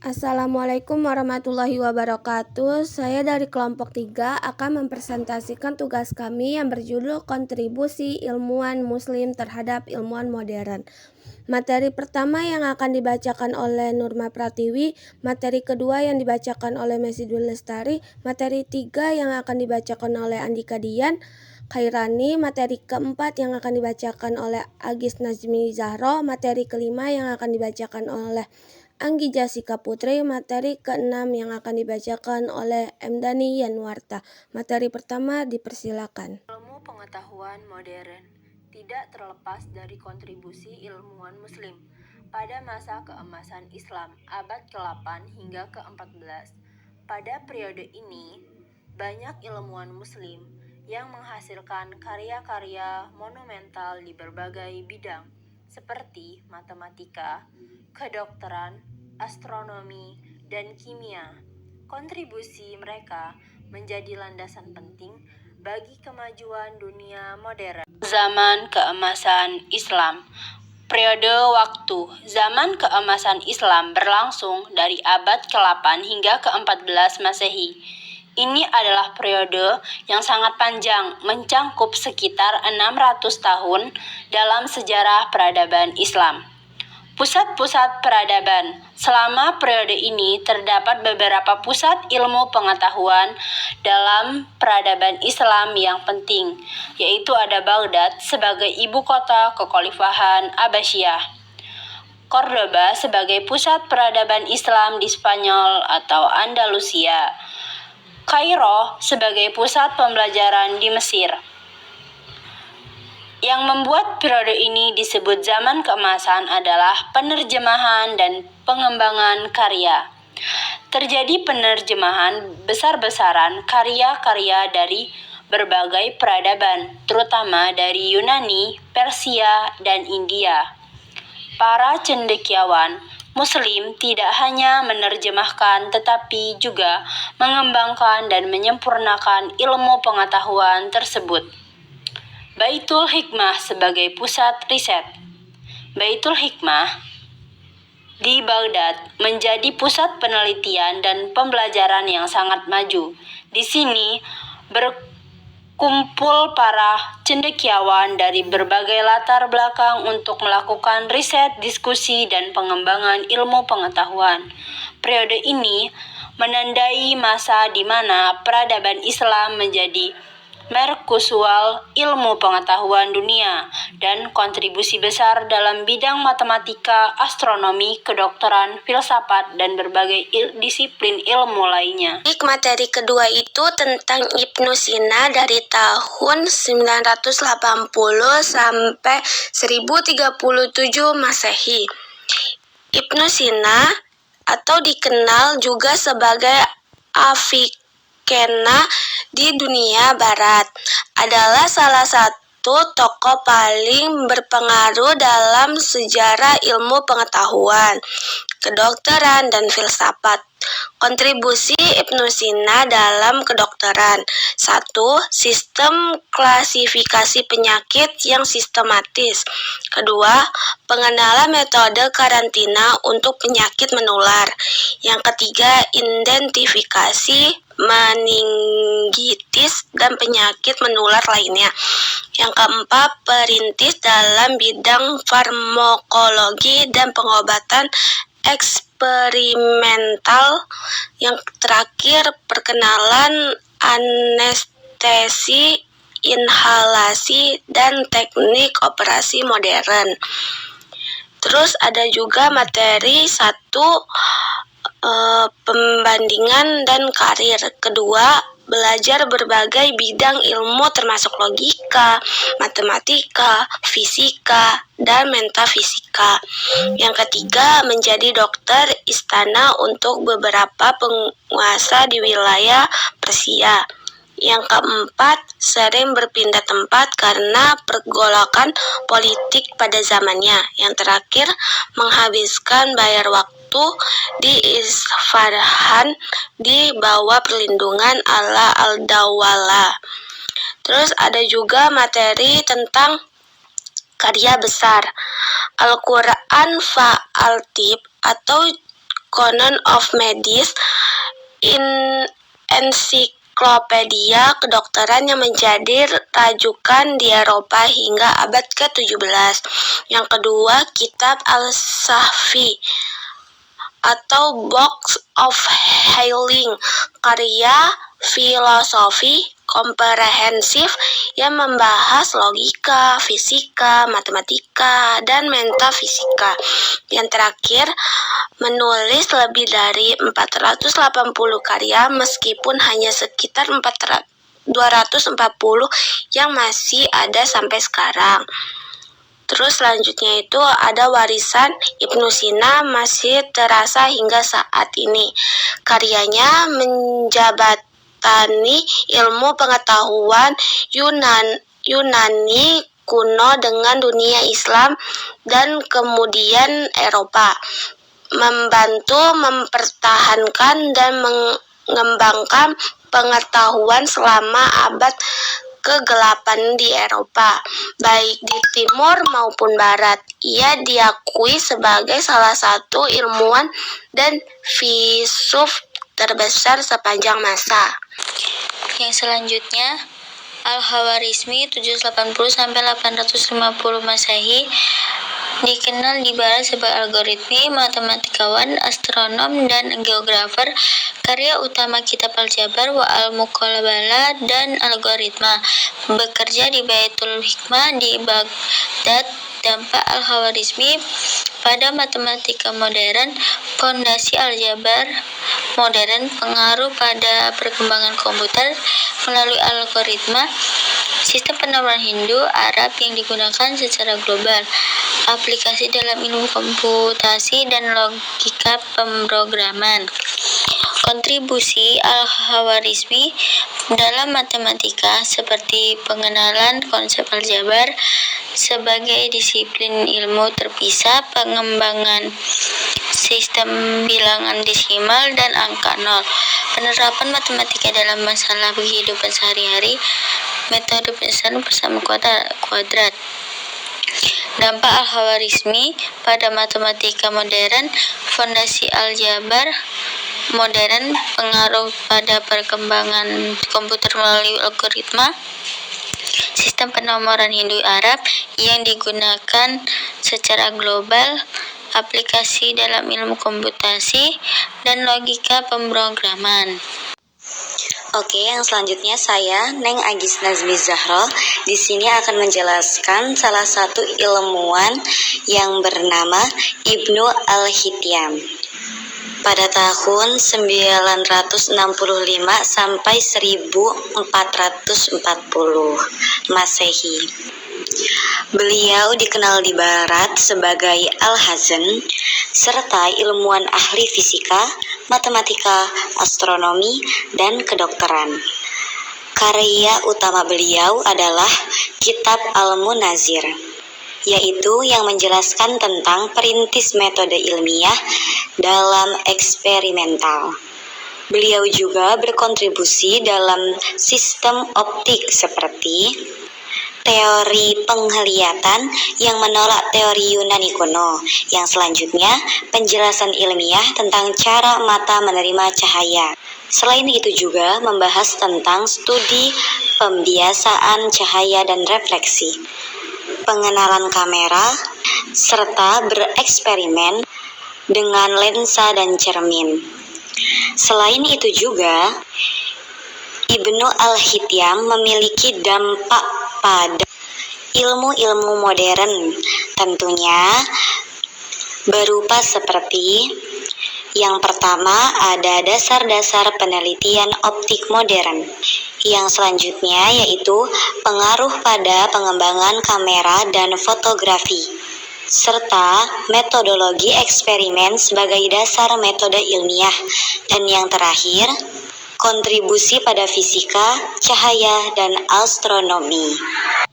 Assalamualaikum warahmatullahi wabarakatuh. Saya dari kelompok 3 akan mempresentasikan tugas kami yang berjudul Kontribusi Ilmuwan Muslim terhadap Ilmuwan Modern. Materi pertama yang akan dibacakan oleh Nurma Pratiwi, materi kedua yang dibacakan oleh Mesidul Lestari, materi 3 yang akan dibacakan oleh Andika Dian Khairani, materi keempat yang akan dibacakan oleh Agis Nazmi Zahro, materi kelima yang akan dibacakan oleh Anggi Jessica Putri, materi ke-6 yang akan dibacakan oleh Emdani Yanwarta. Materi pertama dipersilakan. Ilmu pengetahuan modern tidak terlepas dari kontribusi ilmuwan muslim pada masa keemasan Islam abad ke-8 hingga ke-14. Pada periode ini, banyak ilmuwan muslim yang menghasilkan karya-karya monumental di berbagai bidang seperti matematika, kedokteran, astronomi, dan kimia. Kontribusi mereka menjadi landasan penting bagi kemajuan dunia modern. Zaman keemasan Islam. Periode waktu zaman keemasan Islam berlangsung dari abad ke-8 hingga ke-14 Masehi. Ini adalah periode yang sangat panjang, mencakup sekitar 600 tahun dalam sejarah peradaban Islam. Pusat-pusat peradaban. Selama periode ini terdapat beberapa pusat ilmu pengetahuan dalam peradaban Islam yang penting, yaitu ada Baghdad sebagai ibu kota kekhalifahan Abbasiyah, Cordoba sebagai pusat peradaban Islam di Spanyol atau Andalusia, Kairo sebagai pusat pembelajaran di Mesir. Yang membuat periode ini disebut zaman keemasan adalah penerjemahan dan pengembangan karya. Terjadi penerjemahan besar-besaran karya-karya dari berbagai peradaban, terutama dari Yunani, Persia, dan India. Para cendekiawan Muslim tidak hanya menerjemahkan tetapi juga mengembangkan dan menyempurnakan ilmu pengetahuan tersebut. Baitul Hikmah sebagai pusat riset. Baitul Hikmah di Baghdad menjadi pusat penelitian dan pembelajaran yang sangat maju. Di sini berkumpul para cendekiawan dari berbagai latar belakang untuk melakukan riset, diskusi, dan pengembangan ilmu pengetahuan. Periode ini menandai masa di mana peradaban Islam menjadi merkusual ilmu pengetahuan dunia dan kontribusi besar dalam bidang matematika, astronomi, kedokteran, filsafat, dan berbagai disiplin ilmu lainnya. Materi kedua itu tentang Ibnu Sina dari tahun 980 sampai 1037 Masehi. Ibnu Sina atau dikenal juga sebagai Avicenna di dunia barat adalah salah satu tokoh paling berpengaruh dalam sejarah ilmu pengetahuan, kedokteran, dan filsafat. Kontribusi Ibnu Sina dalam kedokteran. 1. Sistem klasifikasi penyakit yang sistematis. Kedua, pengenalan metode karantina untuk penyakit menular. Yang ketiga, identifikasi meningitis dan penyakit menular lainnya. Yang keempat, perintis dalam bidang farmakologi dan pengobatan eksperimental. Yang terakhir, perkenalan anestesi, inhalasi, dan teknik operasi modern. Terus ada juga materi 1, pembandingan dan karir. Kedua, belajar berbagai bidang ilmu termasuk logika, matematika, fisika, dan metafisika. Yang ketiga, menjadi dokter istana untuk beberapa penguasa di wilayah Persia. Yang keempat, sering berpindah tempat karena pergolakan politik pada zamannya. Yang terakhir, menghabiskan banyak waktu di Isfahan di bawah perlindungan Allah al-Dawala. Terus ada juga materi tentang karya besar. Al-Quran Fa'al Tib atau Canon of Medis, ensiklopedia kedokteran yang menjadi rujukan di Eropa hingga abad ke-17. Yang kedua, kitab Al-Sahfi atau Box of Healing, karya filosofi komprehensif yang membahas logika, fisika, matematika, dan metafisika. Yang terakhir, menulis lebih dari 480 karya meskipun hanya sekitar 240 yang masih ada sampai sekarang. Terus selanjutnya itu ada warisan Ibnu Sina masih terasa hingga saat ini. Karyanya menjabatani ilmu pengetahuan Yunani kuno dengan dunia Islam dan kemudian Eropa, membantu mempertahankan dan mengembangkan pengetahuan selama abad ke-8 di Eropa, baik di timur maupun barat. Ia diakui sebagai salah satu ilmuwan dan filsuf terbesar sepanjang masa. Yang selanjutnya, Al-Khawarizmi 780-850 Masehi dikenal di barat sebagai algoritmi, matematikawan, astronom, dan geografer. Karya utama kitab Al-Jabar wa Al-Muqabalah dan Algoritma. Bekerja di Baitul Hikmah di Baghdad. Dampak Al-Khawarizmi pada matematika modern, fondasi Aljabar modern, pengaruh pada perkembangan komputer melalui algoritma, sistem penawaran Hindu Arab yang digunakan secara global, aplikasi dalam ilmu komputasi dan logika pemrograman. Kontribusi Al-Khawarizmi dalam matematika seperti pengenalan konsep aljabar sebagai disiplin ilmu terpisah, pengembangan sistem bilangan desimal dan angka nol, penerapan matematika dalam masalah kehidupan sehari-hari, metode penyelesaian bersama kuadrat. Dampak Al-Khawarizmi pada matematika modern, fondasi aljabar modern, pengaruh pada perkembangan komputer melalui algoritma, sistem penomoran Hindu Arab yang digunakan secara global, aplikasi dalam ilmu komputasi dan logika pemrograman. Oke, yang selanjutnya saya, Neng Agis Nazmi Zahro, di sini akan menjelaskan salah satu ilmuwan yang bernama Ibnu Al-Hityam. Pada tahun 965 sampai 1440 Masehi. Beliau dikenal di barat sebagai Al-Hazan, serta ilmuwan ahli fisika, matematika, astronomi, dan kedokteran. Karya utama beliau adalah Kitab Al-Munazir, yaitu yang menjelaskan tentang perintis metode ilmiah dalam eksperimental. Beliau juga berkontribusi dalam sistem optik seperti teori penglihatan yang menolak teori Yunani kuno. Yang selanjutnya, penjelasan ilmiah tentang cara mata menerima cahaya. Selain itu juga membahas tentang studi pembiasaan cahaya dan refleksi, pengenalan kamera, serta bereksperimen dengan lensa dan cermin. Selain itu juga, Ibnu Al-Hityam memiliki dampak pada ilmu-ilmu modern, tentunya berupa seperti yang pertama ada dasar-dasar penelitian optik modern. Yang selanjutnya yaitu pengaruh pada pengembangan kamera dan fotografi, serta metodologi eksperimen sebagai dasar metode ilmiah. Dan yang terakhir, kontribusi pada fisika, cahaya, dan astronomi.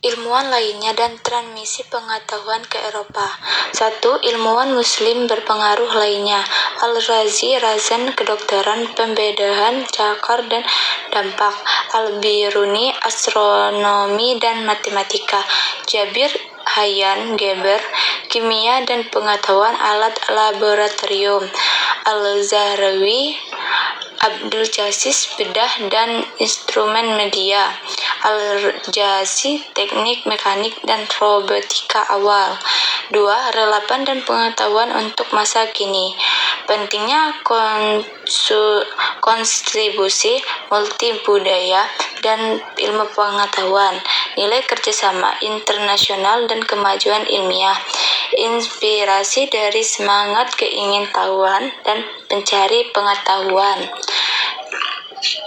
Ilmuwan lainnya dan transmisi pengetahuan ke Eropa. 1. Ilmuwan Muslim berpengaruh lainnya. Al-Razi, Razan, kedokteran, pembedahan, cakar, dan dampak. Al-Biruni, astronomi dan matematika. Jabir Hayyan Geber, kimia dan pengetahuan alat laboratorium, Al-Zahrawi, Abdul Jasis, bedah dan instrumen media, Al-Jazi, teknik mekanik dan robotika awal. 2. Relevan dan pengetahuan untuk masa kini. Pentingnya kontribusi multibudaya dan ilmu pengetahuan, nilai kerjasama internasional dan kemajuan ilmiah, inspirasi dari semangat keingintahuan dan pencari pengetahuan.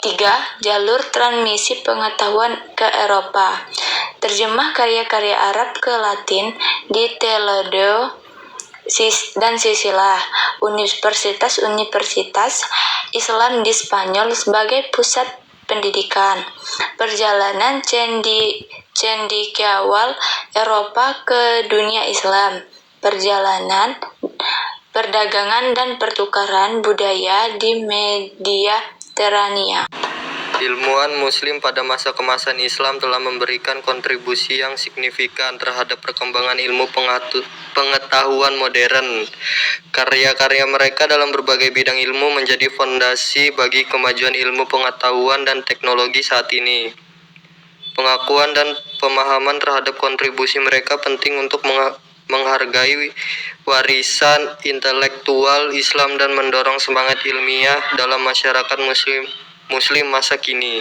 3. Jalur transmisi pengetahuan ke Eropa. Terjemah karya-karya Arab ke Latin di Toledo dan Sisilah, Universitas Islam di Spanyol sebagai pusat pendidikan. Perjalanan cendekiawan Eropa ke dunia Islam. Perjalanan perdagangan dan pertukaran budaya di Mediterania. Ilmuwan Muslim pada masa kemasan Islam telah memberikan kontribusi yang signifikan terhadap perkembangan ilmu pengetahuan modern. Karya-karya mereka dalam berbagai bidang ilmu menjadi fondasi bagi kemajuan ilmu pengetahuan dan teknologi saat ini. Pengakuan dan pemahaman terhadap kontribusi mereka penting untuk menghargai warisan intelektual Islam dan mendorong semangat ilmiah dalam masyarakat Muslim masa kini.